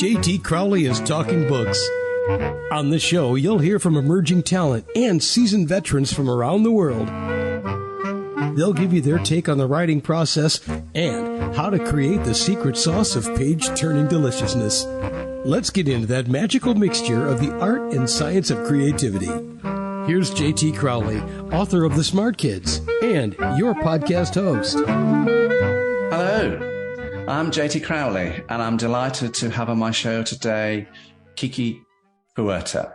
JT Crowley is Talking Books. On the show, you'll hear from emerging talent and seasoned veterans from around the world. They'll give you their take on the writing process and how to create the secret sauce of page-turning deliciousness. Let's get into that magical mixture of the art and science of creativity. Here's JT Crowley, author of The Smart Kids, and your podcast host. Hello. I'm JT Crowley, and I'm delighted to have on my show today Kiki Fuerte.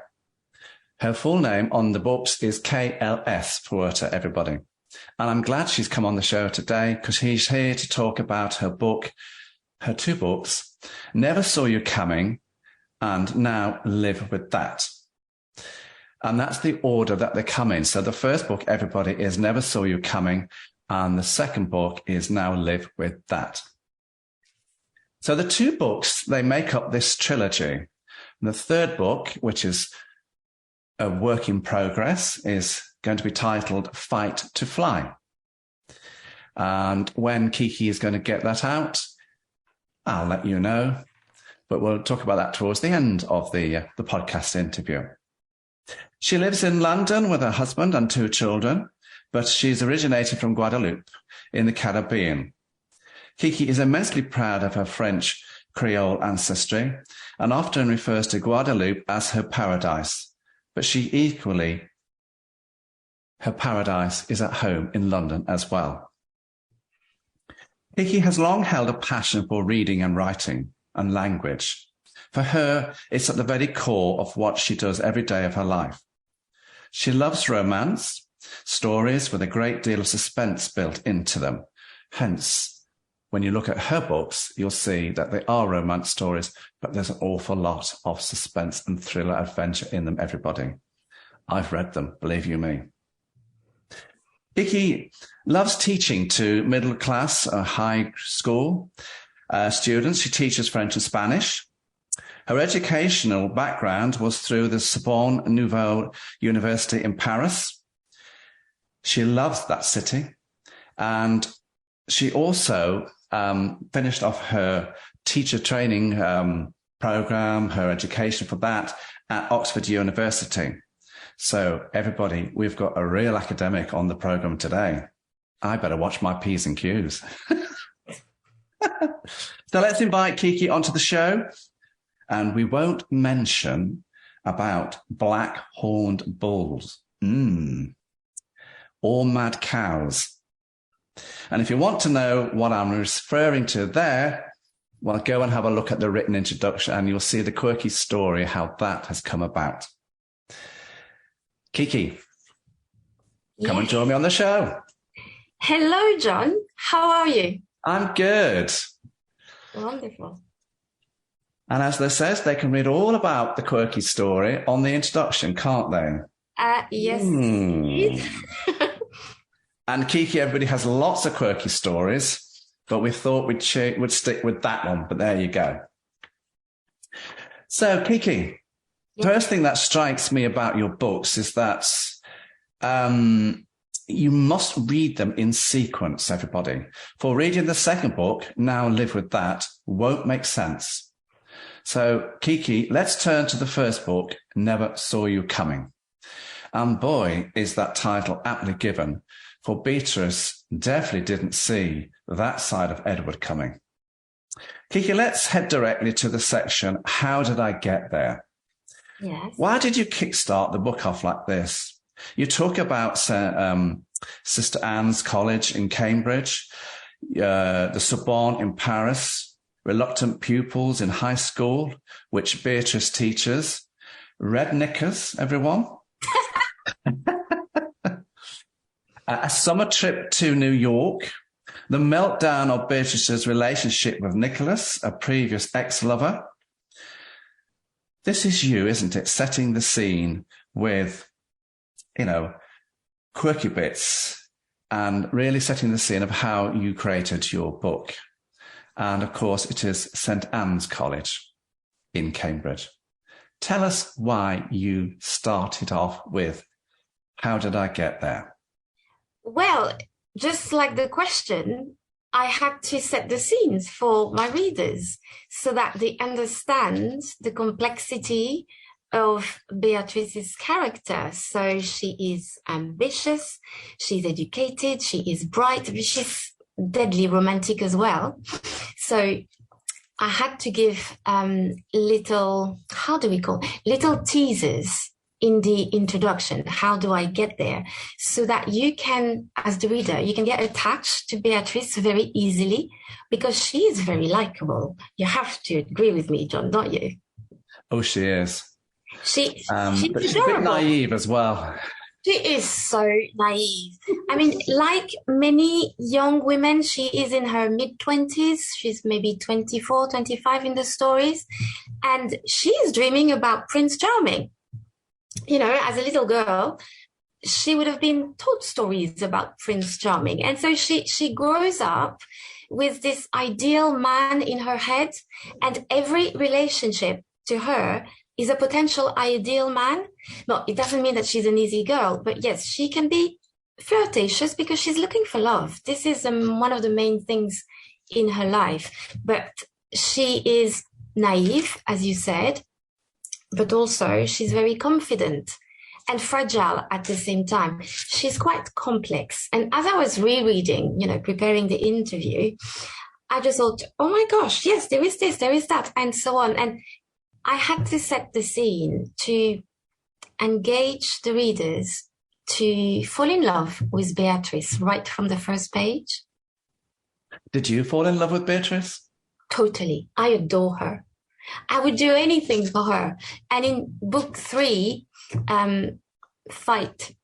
Her full name on the books is KLS Fuerte, everybody. And I'm glad she's come on the show today because she's here to talk about her book, her two books, Never Saw You Coming and Now Live With That. And that's the order that they come in. So the first book, everybody, is Never Saw You Coming, and the second book is Now Live With That. So the two books, they make up this trilogy. And the third book, which is a work in progress, is going to be titled Fight to Fly. And when Kiki is going to get that out, I'll let you know. But we'll talk about that towards the end of the podcast interview. She lives in London with her husband and two children, but she's originated from Guadeloupe in the Caribbean. Kiki is immensely proud of her French Creole ancestry and often refers to Guadeloupe as her paradise, but her paradise is at home in London as well. Kiki has long held a passion for reading and writing and language. For her, it's at the very core of what she does every day of her life. She loves romance, stories with a great deal of suspense built into them. Hence, when you look at her books, you'll see that they are romance stories, but there's an awful lot of suspense and thriller adventure in them, everybody. I've read them, believe you me. Kiki loves teaching to middle class, high school students. She teaches French and Spanish. Her educational background was through the Sorbonne Nouvelle University in Paris. She loves that city. And she also finished off her teacher training program, her education for that at Oxford University. So everybody, we've got a real academic on the program today. I better watch my P's and Q's. So let's invite Kiki onto the show. And we won't mention about black-horned bulls or mad cows. And if you want to know what I'm referring to there, well, go and have a look at the written introduction and you'll see the quirky story, how that has come about. Kiki, come and join me on the show. Hello, John. How are you? I'm good. Wonderful. And as they says, they can read all about the quirky story on the introduction, can't they? Yes. And Kiki, everybody has lots of quirky stories, but we thought we'd stick with that one. But there you go. So, Kiki, first thing that strikes me about your books is that you must read them in sequence, everybody. For reading the second book, Now Live With That, won't make sense. So, Kiki, let's turn to the first book, Never Saw You Coming. And boy, is that title aptly given, for Beatrice definitely didn't see that side of Edward coming. Kiki, let's head directly to the section, How Did I Get There? Yes. Why did you kickstart the book off like this? You talk about Sister Anne's College in Cambridge, the Sorbonne in Paris, reluctant pupils in high school, which Beatrice teaches, red knickers, everyone. A summer trip to New York, the meltdown of Beatrice's relationship with Nicholas, a previous ex-lover. This is you, isn't it? Setting the scene with, quirky bits and really setting the scene of how you created your book. And of course, it is St. Anne's College in Cambridge. Tell us why you started off with, how did I get there? Well, just like the question, I had to set the scenes for my readers so that they understand the complexity of Beatrice's character. So she is ambitious, she's educated, she is bright, but she's deadly romantic as well. So I had to give little teasers in the introduction. How do I get there? So that you can, as the reader, you can get attached to Beatrice very easily because she is very likable. You have to agree with me, John, don't you? Oh, she is. She's But she's a adorable. bit naive as well. She is so naive. I mean, like many young women, she is in her mid-20s. She's maybe 24, 25 in the stories. And she is dreaming about Prince Charming. You know, as a little girl, she would have been told stories about Prince Charming. And so she grows up with this ideal man in her head, and every relationship to her is a potential ideal man. No, it doesn't mean that she's an easy girl, but yes, she can be flirtatious because she's looking for love. This is one of the main things in her life. But she is naive, as you said, but also she's very confident and fragile at the same time. She's quite complex. And as I was rereading, you know, preparing the interview, I just thought, oh my gosh, yes, there is this, there is that, and so on. And I had to set the scene to engage the readers to fall in love with Beatrice right from the first page. Did you fall in love with Beatrice? Totally. I adore her. I would do anything for her. And in book 3, Fight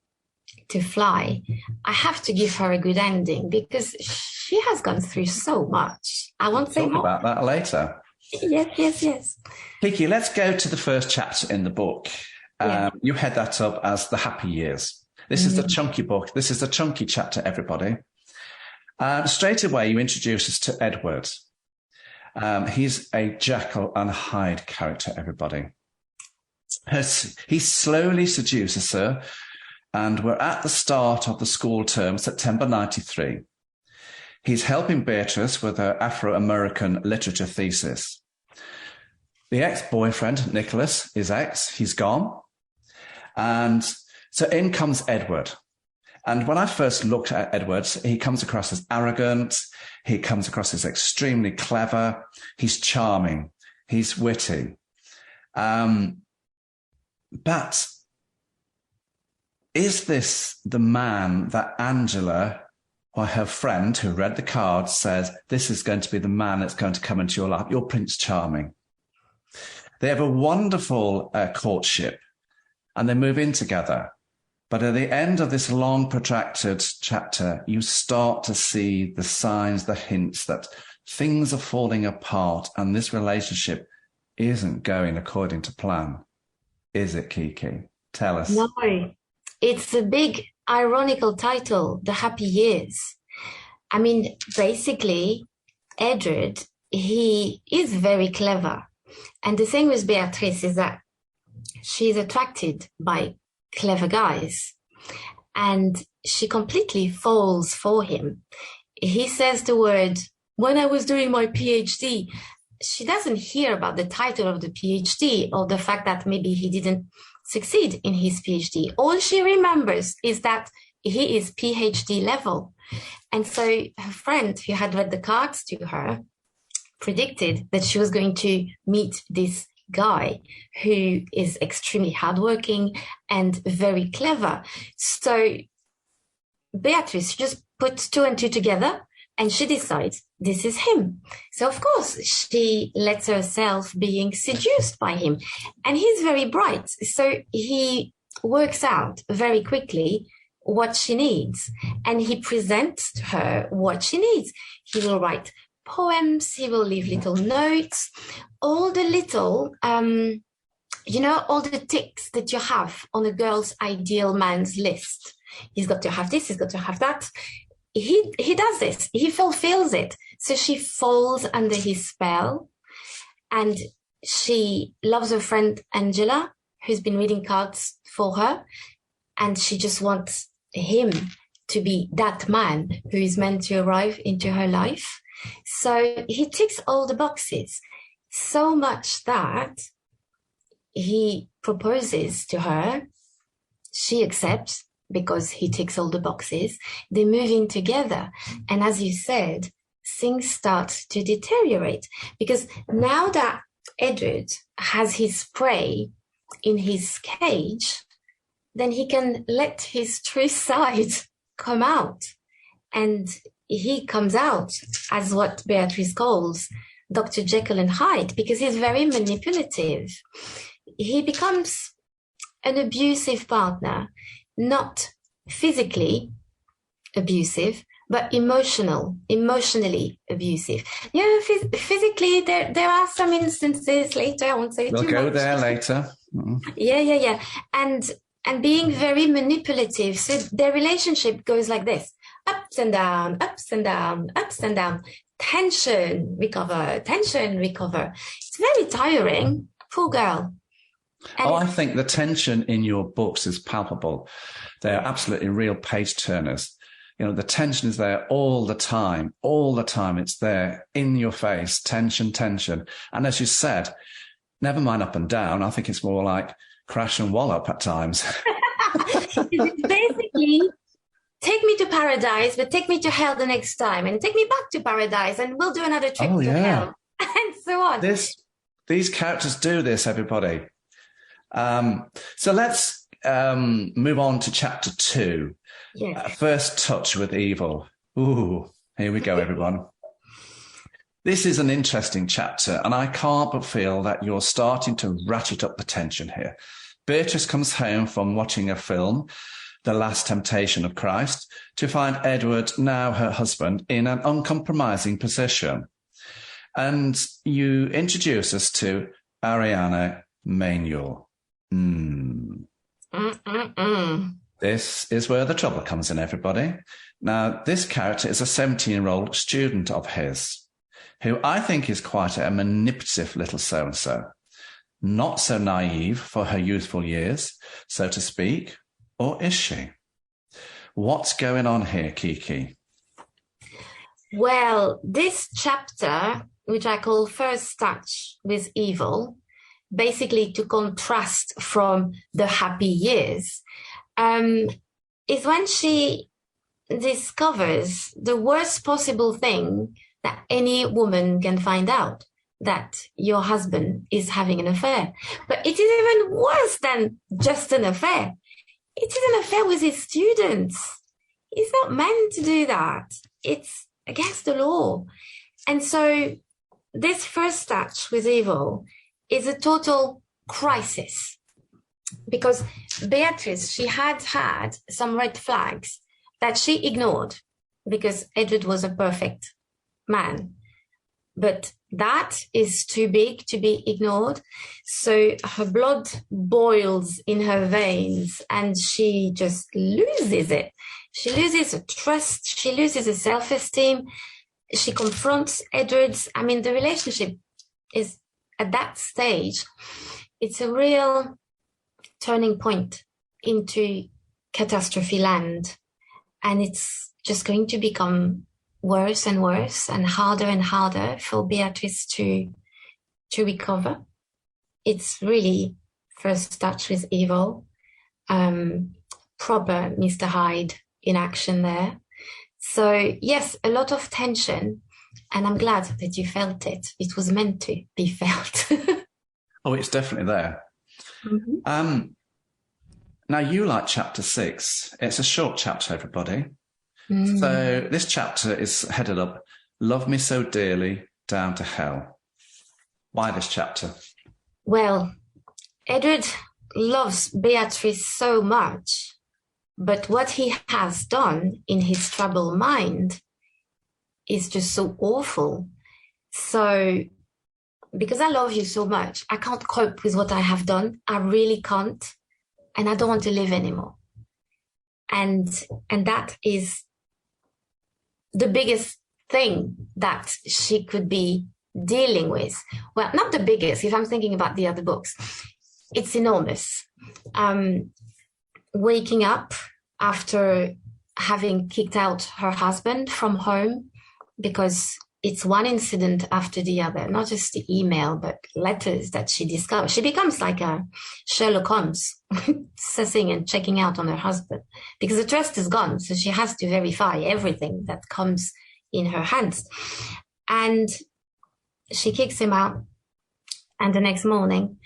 to Fly, I have to give her a good ending because she has gone through so much. I won't say Talk more about that later. Yes. Kiki, let's go to the first chapter in the book. Yeah. You head that up as the happy years. This is the chunky book. This is the chunky chapter, everybody. Straight away, you introduce us to Edward. He's a Jekyll and Hyde character, everybody. He slowly seduces her, and we're at the start of the school term, September 93. He's helping Beatrice with her Afro-American literature thesis. The ex-boyfriend, Nicholas, he's gone. And so in comes Edward. And when I first looked at Edward, he comes across as arrogant. He comes across as extremely clever. He's charming. He's witty. But is this the man that Angela, or her friend who read the cards, says, this is going to be the man that's going to come into your life, your Prince Charming? They have a wonderful courtship and they move in together. But at the end of this long, protracted chapter, you start to see the signs, the hints that things are falling apart and this relationship isn't going according to plan. Is it, Kiki? Tell us. No, it's a big ironical title, The Happy Years. I mean, basically, Edward, he is very clever. And the thing with Beatrice is that she's attracted by clever guys, and she completely falls for him. He says the word, when I was doing my PhD, she doesn't hear about the title of the PhD or the fact that maybe he didn't succeed in his PhD. All she remembers is that he is PhD level. And so her friend who had read the cards to her predicted that she was going to meet this guy who is extremely hardworking and very clever. So Beatrice just puts 2 and 2 together and she decides this is him. So of course she lets herself being seduced by him, and he's very bright. So he works out very quickly what she needs and he presents to her what she needs. He will write poems, he will leave little notes, all the little, all the ticks that you have on a girl's ideal man's list. He's got to have this, he's got to have that. He does this, he fulfills it. So she falls under his spell, and she loves her friend Angela, who's been reading cards for her, and she just wants him to be that man who is meant to arrive into her life. So he ticks all the boxes, so much that he proposes to her. She accepts because he ticks all the boxes. They move in together. And as you said, things start to deteriorate because now that Edward has his prey in his cage, then he can let his true side come out. And he comes out as what Beatrice calls Dr. Jekyll and Hyde, because he's very manipulative. He becomes an abusive partner, not physically abusive, but emotionally abusive. Physically, there are some instances later. I won't say too much. We'll go there later. Yeah. And being very manipulative. So their relationship goes like this: ups and down, ups and down, ups and down. Tension, recover, tension, recover. It's very tiring. Poor girl. And I think the tension in your books is palpable. They're absolutely real page turners. The tension is there all the time. It's there in your face, tension. And as you said, never mind up and down. I think it's more like crash and wallop at times. It's basically, take me to paradise, but take me to hell the next time, and take me back to paradise, and we'll do another trip to hell, and so on. These characters do this, everybody. So let's move on to chapter 2. Yes. First touch with evil. Ooh, here we go, everyone. This is an interesting chapter, and I can't but feel that you're starting to ratchet up the tension here. Beatrice comes home from watching a film, The Last Temptation of Christ, to find Edward, now her husband, in an uncompromising position. And you introduce us to Ariana Manuel. This is where the trouble comes in, everybody. Now, this character is a 17-year-old student of his, who I think is quite a manipulative little so-and-so. Not so naive for her youthful years, so to speak, or is she? What's going on here, Kiki? Well, this chapter, which I call First Touch with Evil, basically to contrast from the happy years, is when she discovers the worst possible thing that any woman can find out, that your husband is having an affair. But it is even worse than just an affair. It is an affair with his students. He's not meant to do that. It's against the law. And so this first touch with evil is a total crisis, because Beatrice, she had some red flags that she ignored because Edward was a perfect man. But that is too big to be ignored. So her blood boils in her veins and she just loses it. She loses her trust. She loses her self-esteem. She confronts Edward's. The relationship is at that stage. It's a real turning point into catastrophe land. And it's just going to become worse and worse and harder for Beatrice to recover. It's really first touch with evil, proper Mr. Hyde in action there. So yes, a lot of tension, and I'm glad that you felt it. It was meant to be felt. Oh, it's definitely there. Mm-hmm. Now you like chapter 6. It's a short chapter, everybody. So this chapter is headed up, Love Me So Dearly, Down to Hell. Why this chapter? Well, Edward loves Beatrice so much, but what he has done in his troubled mind is just so awful. So, because I love you so much, I can't cope with what I have done. I really can't. And I don't want to live anymore. And that is the biggest thing that she could be dealing with. Well, not the biggest, if I'm thinking about the other books. It's enormous. Waking up after having kicked out her husband from home, because it's one incident after the other, not just the email, but letters that she discovers. She becomes like a Sherlock Holmes, sussing and checking out on her husband, because the trust is gone. So she has to verify everything that comes in her hands. And she kicks him out. And the next morning,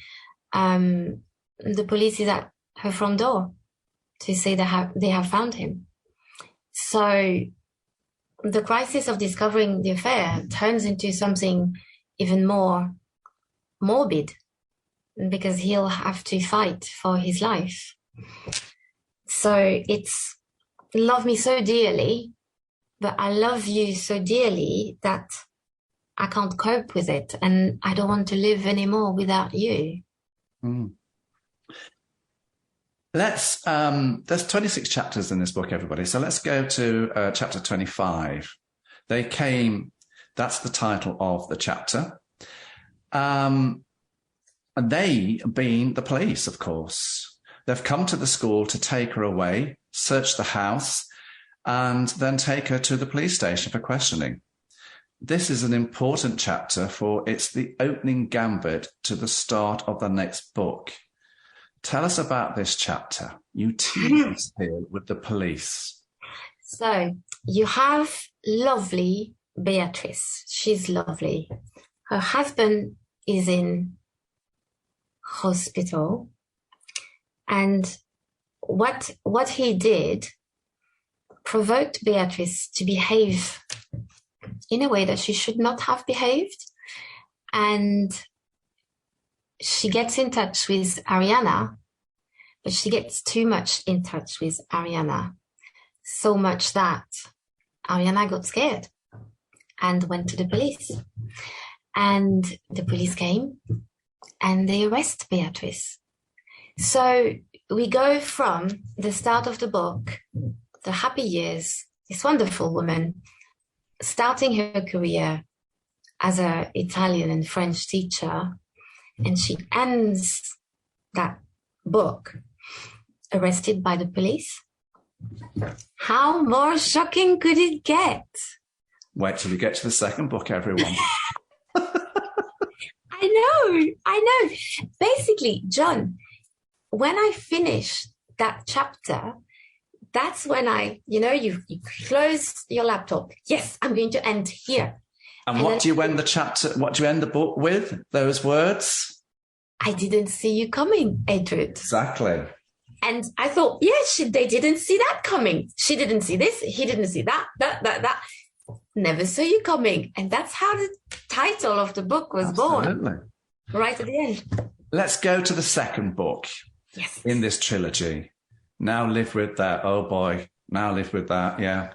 the police is at her front door to say they have found him. So the crisis of discovering the affair turns into something even more morbid, because he'll have to fight for his life. So it's love me so dearly, but I love you so dearly that I can't cope with it, and I don't want to live anymore without you. Mm. There's 26 chapters in this book, everybody. So let's go to chapter 25. That's the title of the chapter. And they being the police, of course. They've come to the school to take her away, search the house, and then take her to the police station for questioning. This is an important chapter, for it's the opening gambit to the start of the next book. Tell us about this chapter. You tease us here with the police. So you have lovely Beatrice. She's lovely. Her husband is in hospital. And what he did provoked Beatrice to behave in a way that she should not have behaved. And she gets in touch with Ariana, but she gets too much in touch with Ariana. So much that Ariana got scared and went to the police. And the police came and they arrest Beatrice. So we go from the start of the book, the happy years, this wonderful woman, starting her career as an Italian and French teacher, and she ends that book arrested by the police. How more shocking could it get? Wait till you get to the second book, everyone. I know. Basically, John, when I finished that chapter, that's when you close your laptop. Yes, I'm going to end here. And what do you end the book with? Those words? I didn't see you coming, Edred. Exactly. And I thought, they didn't see that coming. She didn't see this. He didn't see that. Never saw you coming. And that's how the title of the book was born. Right at the end. Let's go to the second book in this trilogy. Now Live With That. Oh boy. Now Live With That. Yeah.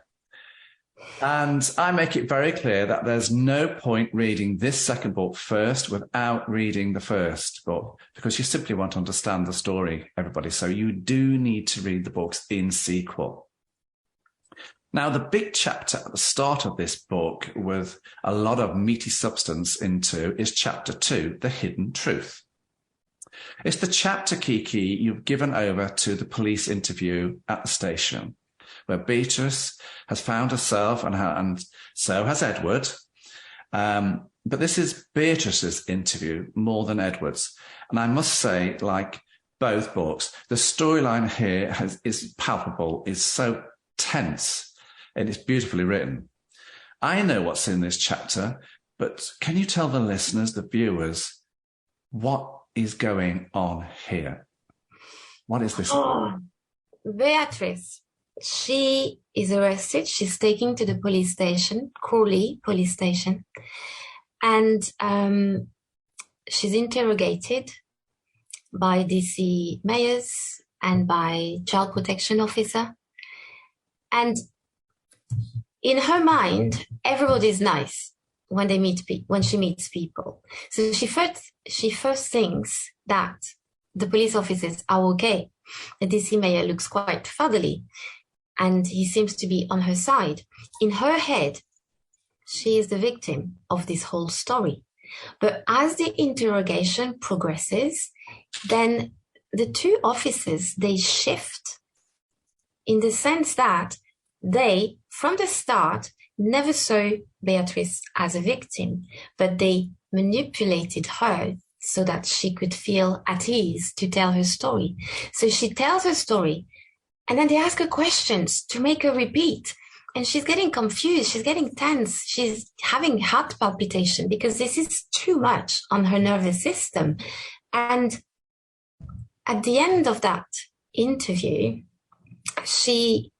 And I make it very clear that there's no point reading this second book first without reading the first book, because you simply won't understand the story, everybody. So you do need to read the books in sequel. Now, the big chapter at the start of this book with a lot of meaty substance into is chapter 2, The Hidden Truth. It's the chapter, Kiki, you've given over to the police interview at the station, where Beatrice has found herself and so has Edward. But this is Beatrice's interview more than Edward's. And I must say, like both books, the storyline here is palpable, is so tense, and it's beautifully written. I know what's in this chapter, but can you tell the listeners, the viewers, what is going on here? What is this? Beatrice. She is arrested. She's taken to the police station, Crawley police station, and she's interrogated by DC mayors and by child protection officer. And in her mind, everybody's nice when she meets people. So she first thinks that the police officers are okay. The DC mayor looks quite fatherly, and he seems to be on her side. In her head, she is the victim of this whole story. But as the interrogation progresses, then the two officers, they shift in the sense that they, from the start, never saw Beatrice as a victim, but they manipulated her so that she could feel at ease to tell her story. So she tells her story, and then they ask her questions to make her repeat. And she's getting confused. She's getting tense. She's having heart palpitation because this is too much on her nervous system. And at the end of that interview, she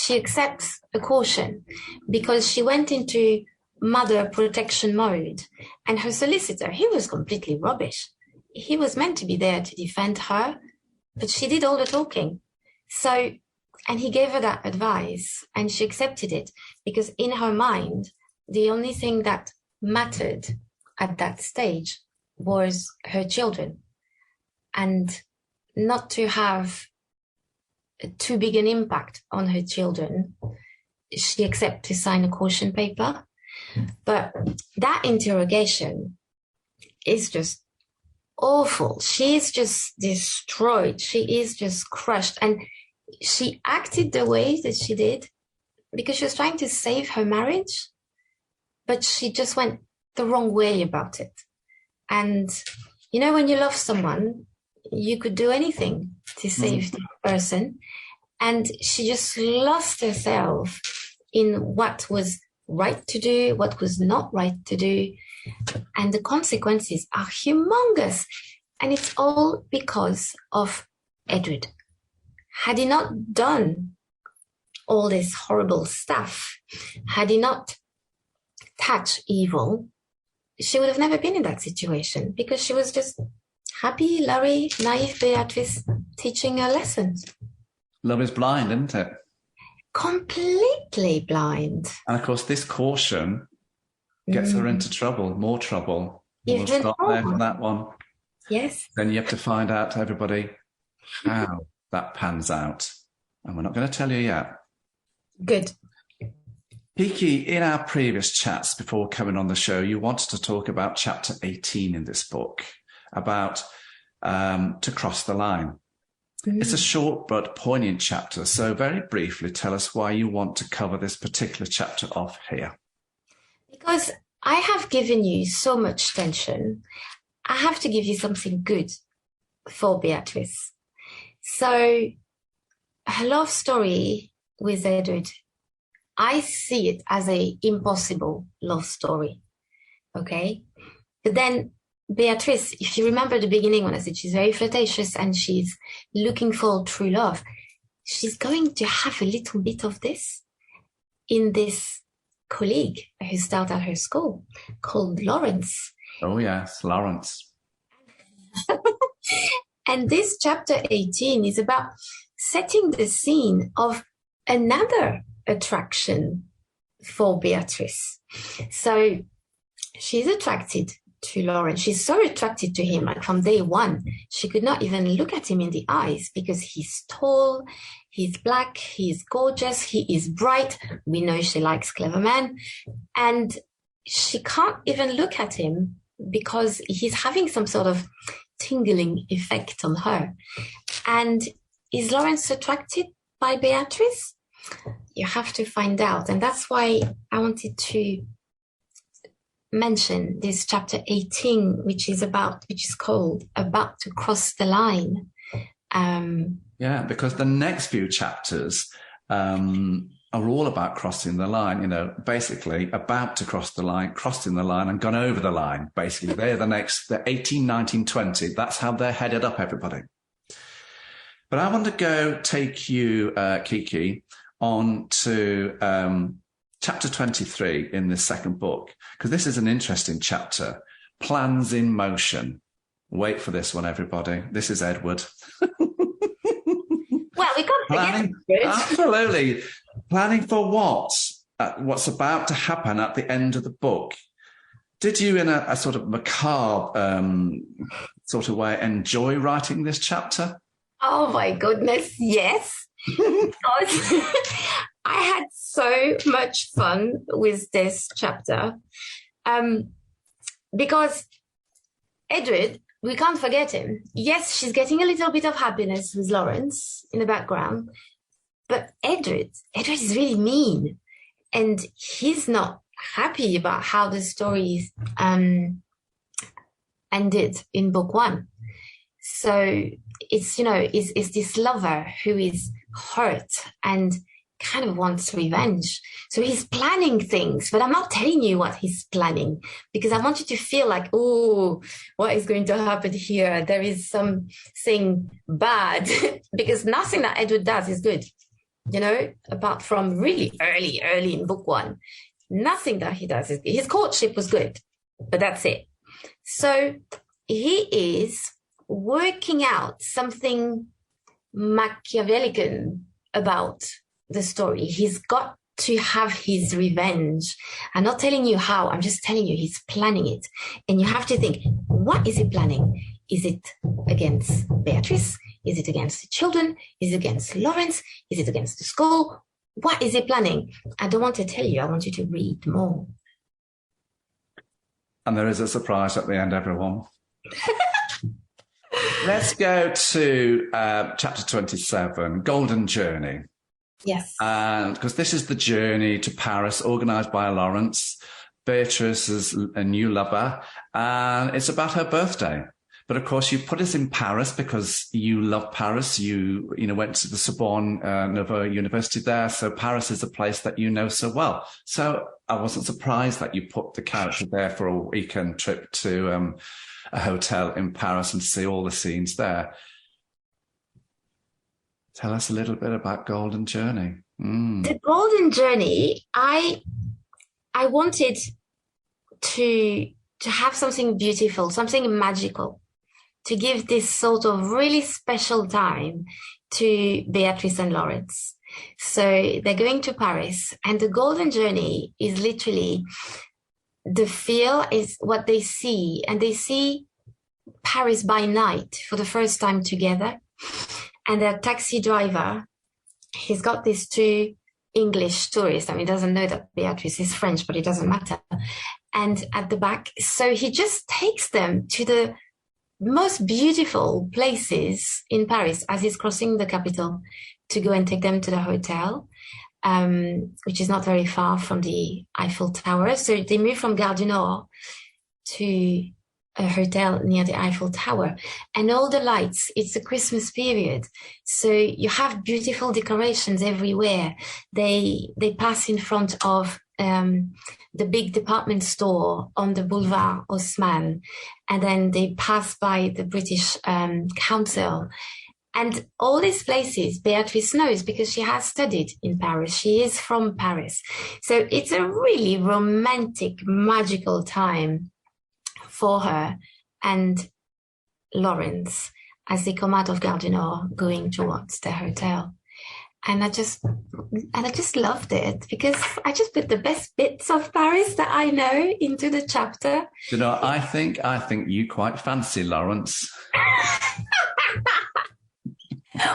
accepts a caution because she went into mother protection mode. And her solicitor, he was completely rubbish. He was meant to be there to defend her, but she did all the talking. So, and he gave her that advice and she accepted it because in her mind, the only thing that mattered at that stage was her children, and not to have too big an impact on her children. She accepted to sign a caution paper. But that interrogation is just awful. She is just destroyed. She is just crushed. And she acted the way that she did because she was trying to save her marriage, but she just went the wrong way about it. And, you know, when you love someone, you could do anything to save the person. And she just lost herself in what was right to do, what was not right to do. And the consequences are humongous. And it's all because of Edward. Had he not done all this horrible stuff, had he not touched evil, she would have never been in that situation because she was just happy, Larry, naive Beatrice teaching her lessons. Love is blind, isn't it? Completely blind. And of course, this caution gets her into trouble, more trouble. We'll stop there for that one. Yes. Then you have to find out, everybody, how that pans out. And we're not going to tell you yet. Good. Kiki, in our previous chats before coming on the show, you wanted to talk about chapter 18 in this book, about to cross the line. It's a short but poignant chapter. So very briefly, tell us why you want to cover this particular chapter off here. Because I have given you so much tension. I have to give you something good for Beatrice. So her love story with Edward, I see it as an impossible love story. Okay? But then Beatrice, if you remember the beginning when I said she's very flirtatious and she's looking for true love, she's going to have a little bit of this in this colleague who started at her school called Lawrence. Oh, yes, Lawrence. And this chapter 18 is about setting the scene of another attraction for Beatrice. So she's attracted to Lawrence. She's so attracted to him, like from day one, she could not even look at him in the eyes because he's tall, he's black, he's gorgeous, he is bright. We know she likes clever men. And she can't even look at him because he's having some sort of tingling effect on her. And is Lawrence attracted by Beatrice? You have to find out. And that's why I wanted to mention this chapter 18, which is called About to Cross the Line. Yeah, because the next few chapters are all about crossing the line, you know, basically about to cross the line, crossing the line and gone over the line. Basically, they're 18, 19, 20. That's how they're headed up, everybody. But I want to take you, Kiki, on to chapter 23 in this second book, because this is an interesting chapter. Plans in Motion. Wait for this one, everybody. This is Edward. Well, we can't forget Edward. Absolutely. Planning for what? What's about to happen at the end of the book. Did you, in a sort of macabre sort of way, enjoy writing this chapter? Oh, my goodness, yes. Because I had so much fun with this chapter. Because Edward, we can't forget him. Yes, she's getting a little bit of happiness with Lawrence in the background, But Edward is really mean, and he's not happy about how the story ended in book one. So it's, it's this lover who is hurt and kind of wants revenge. So he's planning things, but I'm not telling you what he's planning because I want you to feel like, oh, what is going to happen here? There is something bad because nothing that Edward does is good, apart from really early in book one. Nothing that he does is good. His courtship was good, but that's it. So he is working out something Machiavellian about the story. He's got to have his revenge. I'm not telling you how, I'm just telling you he's planning it. And you have to think, what is he planning? Is it against Beatrice? Is it against the children? Is it against Lawrence? Is it against the school? What is he planning? I don't want to tell you. I want you to read more. And there is a surprise at the end, everyone. Let's go to chapter 27, Golden Journey. Yes. And because this is the journey to Paris, organised by Lawrence, Beatrice's a new lover, and it's about her birthday. But of course, you put us in Paris because you love Paris. You went to the Sorbonne Nouvelle University there, so Paris is a place that you know so well. So I wasn't surprised that you put the character there for a weekend trip to a hotel in Paris and to see all the scenes there. Tell us a little bit about Golden Journey. The Golden Journey, I wanted to have something beautiful, something magical, to give this sort of really special time to Beatrice and Lawrence. So they're going to Paris, and the Golden Journey is literally the feel is what they see, and they see Paris by night for the first time together. And their taxi driver, he's got these two English tourists. I mean, he doesn't know that Beatrice is French, but it doesn't matter. And at the back, so he just takes them to the most beautiful places in Paris as he's crossing the capital to go and take them to the hotel, which is not very far from the Eiffel Tower. So they move from Gare du Nord to a hotel near the Eiffel Tower, and all the lights, it's the Christmas period. So you have beautiful decorations everywhere. They pass in front of the big department store on the Boulevard Haussmann, and then they pass by the British Council. And all these places Beatrice knows because she has studied in Paris. She is from Paris. So it's a really romantic, magical time for her and Lawrence as they come out of Gare du Nord going towards the hotel. And I just loved it because I just put the best bits of Paris that I know into the chapter. I think you quite fancy Lawrence. Probably.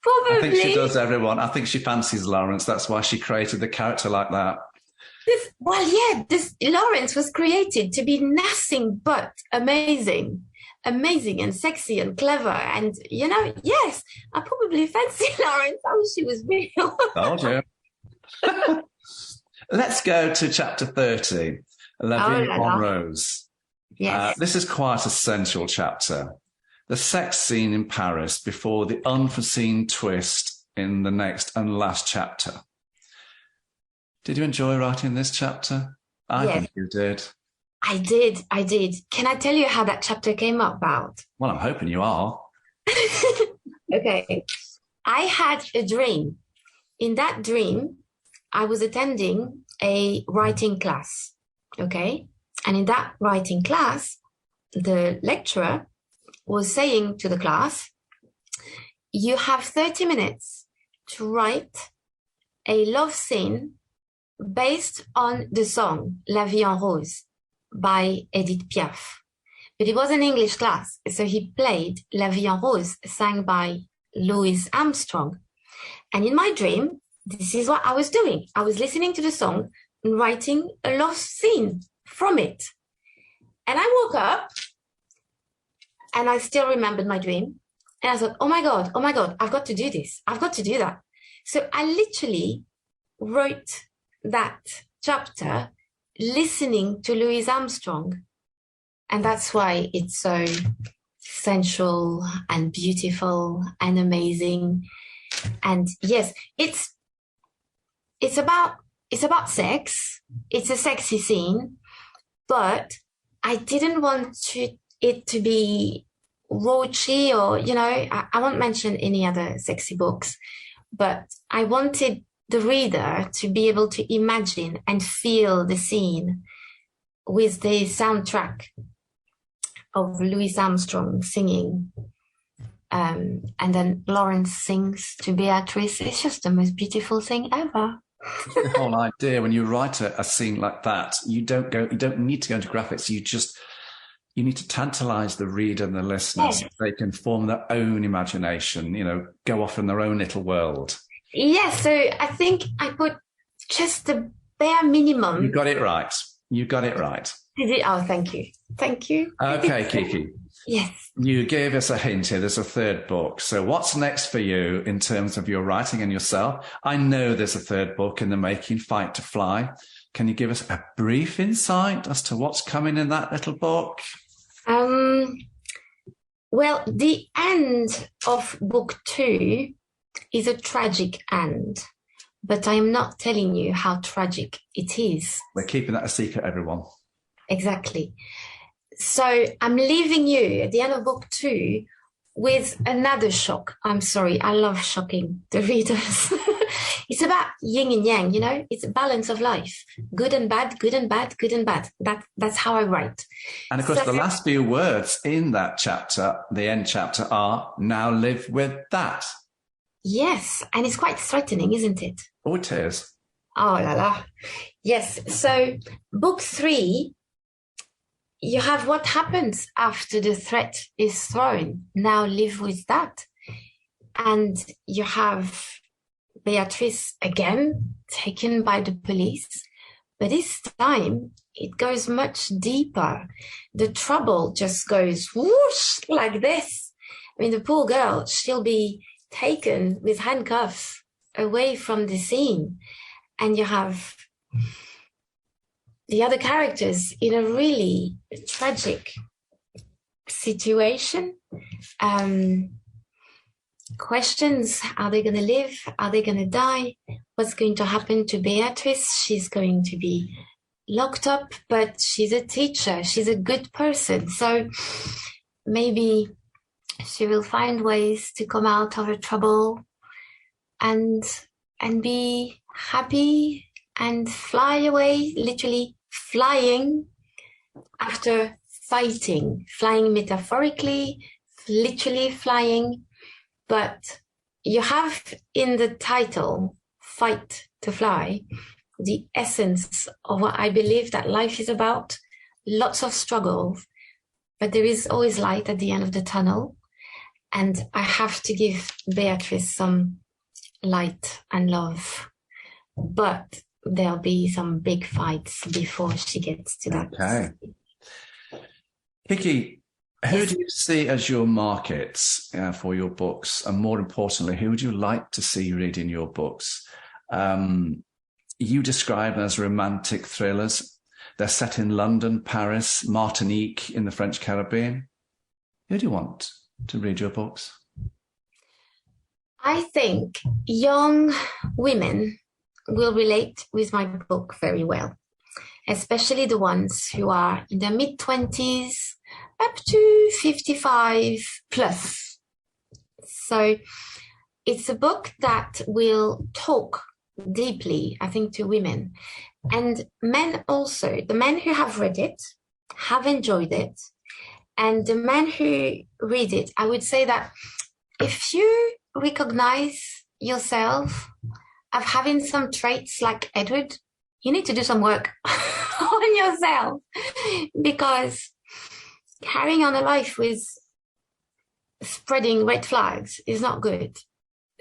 I think she does, everyone. I think she fancies Lawrence. That's why she created the character like that. This Lawrence was created to be nothing but amazing and sexy and clever. And, yes, I probably fancy Lawrence. I wish she was real. Oh, dear. Let's go to chapter 30, La Vie en Rose. Yes. This is quite a sensual chapter. The sex scene in Paris before the unforeseen twist in the next and last chapter. Did you enjoy writing this chapter? I think you did. I did. Can I tell you how that chapter came about? Well, I'm hoping you are. Okay. I had a dream. In that dream, I was attending a writing class. Okay. And in that writing class, the lecturer was saying to the class, you have 30 minutes to write a love scene based on the song La Vie en Rose by Edith Piaf. But it was an English class, so he played La Vie en Rose, sang by Louis Armstrong. And in my dream, this is what I was doing. I was listening to the song and writing a love scene from it. And I woke up and I still remembered my dream. And I thought, oh my God, I've got to do this. I've got to do that. So I literally wrote that chapter listening to Louis Armstrong. And that's why it's so sensual and beautiful and amazing. And yes, it's about sex. It's a sexy scene, but I didn't want it to be raunchy or, I won't mention any other sexy books, but I wanted the reader to be able to imagine and feel the scene with the soundtrack of Louis Armstrong singing. And then Lawrence sings to Beatrice. It's just the most beautiful thing ever. The whole idea when you write a scene like that, you don't need to go into graphics. You need to tantalize the reader and the listener so they can form their own imagination, go off in their own little world. Yes, so I think I put just the bare minimum. You got it right. Did it? Oh, thank you. Okay, Kiki. Yes. You gave us a hint here. There's a third book. So what's next for you in terms of your writing and yourself? I know there's a third book in the making, Fight to Fly. Can you give us a brief insight as to what's coming in that little book? Well, the end of book 2 is a tragic end, but I am not telling you how tragic it is. We're keeping that a secret, everyone. Exactly. So I'm leaving you at the end of book 2 with another shock. I'm sorry, I love shocking the readers. It's about yin and yang, it's a balance of life. Good and bad, good and bad, good and bad. That's how I write. And of course, the last few words in that chapter, the end chapter, are now live with that. Yes, and it's quite threatening, isn't it? Oh, it is. Oh, la la. Yes, so book 3, you have what happens after the threat is thrown. Now live with that. And you have Beatrice again taken by the police. But this time it goes much deeper. The trouble just goes whoosh like this. I mean, the poor girl, she'll be taken with handcuffs away from the scene. And you have the other characters in a really tragic situation. Questions, are they going to live? Are they going to die? What's going to happen to Beatrice? She's going to be locked up, but she's a teacher. She's a good person. So maybe she will find ways to come out of her trouble and be happy and fly away, literally flying after fighting, flying metaphorically, literally flying. But you have in the title, Fight to Fly, the essence of what I believe that life is about. Lots of struggles, but there is always light at the end of the tunnel. And I have to give Beatrice some light and love. But there'll be some big fights before she gets to that. Okay. Kiki, who do you see as your markets for your books? And more importantly, who would you like to see reading your books? You describe them as romantic thrillers. They're set in London, Paris, Martinique in the French Caribbean. Who do you want to read your books? I think young women will relate with my book very well, especially the ones who are in their mid-20s up to 55 plus. So it's a book that will talk deeply, I think, to women and men also. The men who have read it have enjoyed it. And the men who read it, I would say that if you recognize yourself of having some traits like Edward, you need to do some work on yourself, because carrying on a life with spreading red flags is not good.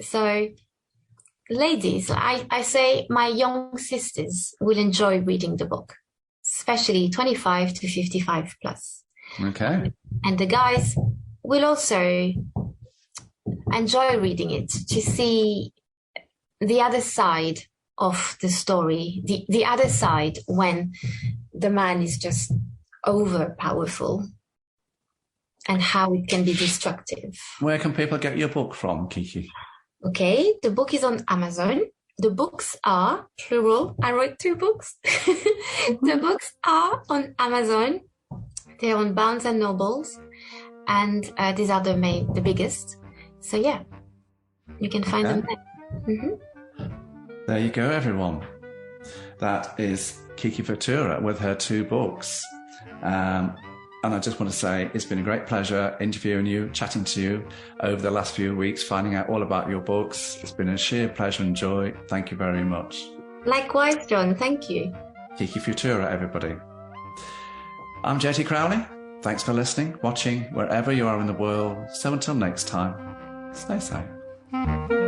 So ladies, I say my young sisters will enjoy reading the book, especially 25 to 55 plus. Okay. And the guys will also enjoy reading it to see the other side of the story, the other side when the man is just over powerful and how it can be destructive. Where can people get your book from, Kiki? Okay, the book is on Amazon. The books are plural. I wrote 2 books. The books are on Amazon. They're on Barnes and Nobles, and these are the biggest. So yeah, you can find them there. Mm-hmm. There you go, everyone. That is Kiki Fuerte with her 2 books. And I just want to say it's been a great pleasure interviewing you, chatting to you over the last few weeks, finding out all about your books. It's been a sheer pleasure and joy. Thank you very much. Likewise, John. Thank you. Kiki Fuerte, everybody. I'm JT Crowley. Thanks for listening, watching, wherever you are in the world. So until next time, stay safe.